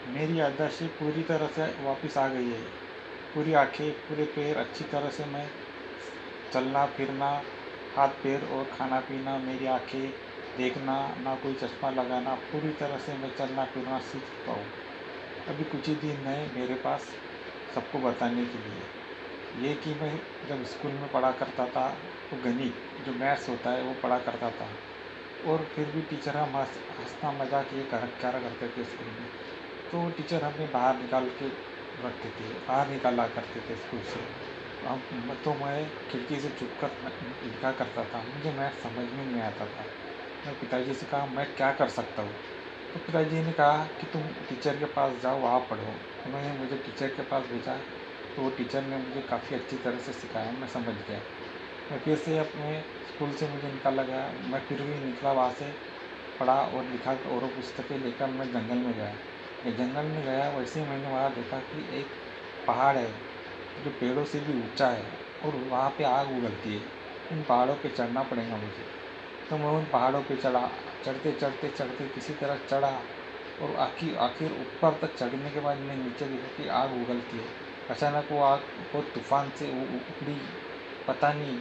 मेरी याददाश्त पूरी तरह से वापस आ गई है। पूरी आँखें, पूरे पैर अच्छी तरह से मैं चलना फिरना, हाथ पैर और खाना पीना, मेरी आँखें देखना, ना कोई चश्मा लगाना, पूरी तरह से मैं चलना फिरना सीख चुका हूँ। अभी कुछ ही दिन है मेरे पास सबको बताने के लिए। ये कि मैं जब स्कूल में पढ़ा करता था तो गणित जो मैथ्स होता है वो पढ़ा करता था, और फिर भी टीचर हम हँसना मज़ाक ये करा करते थे स्कूल में। तो टीचर हमें बाहर निकाल के रखते थे, बाहर निकाला करते थे स्कूल से। तो मैं खिड़की से छुप कर लिखा करता था। मुझे मैथ समझ में नहीं आता था। मैं पिताजी से कहा मैं क्या कर सकता हूँ? तो पिताजी ने कहा कि तुम टीचर के पास जाओ, वहाँ पढ़ो। उन्होंने मुझे टीचर के पास भेजा, तो वो टीचर ने मुझे काफ़ी अच्छी तरह से सिखाया, मैं समझ गया। मैं फिर से अपने स्कूल से मुझे निकाला गया, मैं फिर भी निकला वहाँ से, पढ़ा और लिखा और पुस्तकें लेकर मैं जंगल में गया। मैं जंगल में गया, वैसे ही मैंने वहाँ देखा कि एक पहाड़ है जो पेड़ों से भी ऊंचा है, और वहाँ पे आग उगलती है। इन पहाड़ों पे चढ़ना पड़ेगा मुझे। तो मैं उन पहाड़ों पे चढ़ा, चढ़ते चढ़ते चढ़ते किसी तरह चढ़ा, और आखिर आखिर ऊपर तक चढ़ने के बाद मैं नीचे देखा कि आग उगलती है। अचानक वो आग बहुत तूफान से उखड़ी, पता नहीं,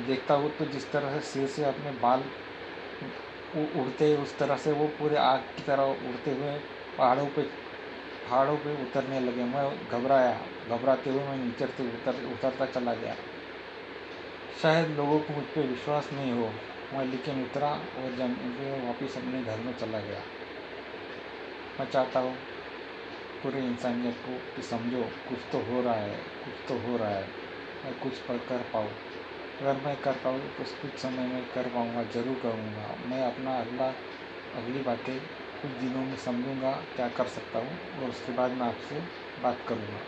देखता हूँ तो जिस तरह से सिर से अपने बाल उड़ते उस तरह से वो पूरे आग की तरह उड़ते हुए पहाड़ों पे पहाड़ों पे उतरने लगे। मैं घबराया, घबराते हुए मैं नीचे से उतरता चला गया। शायद लोगों को मुझ पर विश्वास नहीं हो, मैं लेकिन उतरा और जब वापस अपने घर में चला गया। मैं चाहता हूँ पूरी इंसानियत को कि समझो कुछ तो हो रहा है, कुछ तो हो रहा है, मैं कुछ पर कर पाऊँ। अगर मैं कर पाऊँ तो कुछ समय में कर पाऊँगा, ज़रूर करूँगा। मैं अपना अगली बातें कुछ दिनों में समझूँगा क्या कर सकता हूँ, और उसके बाद मैं आपसे बात करूँगा।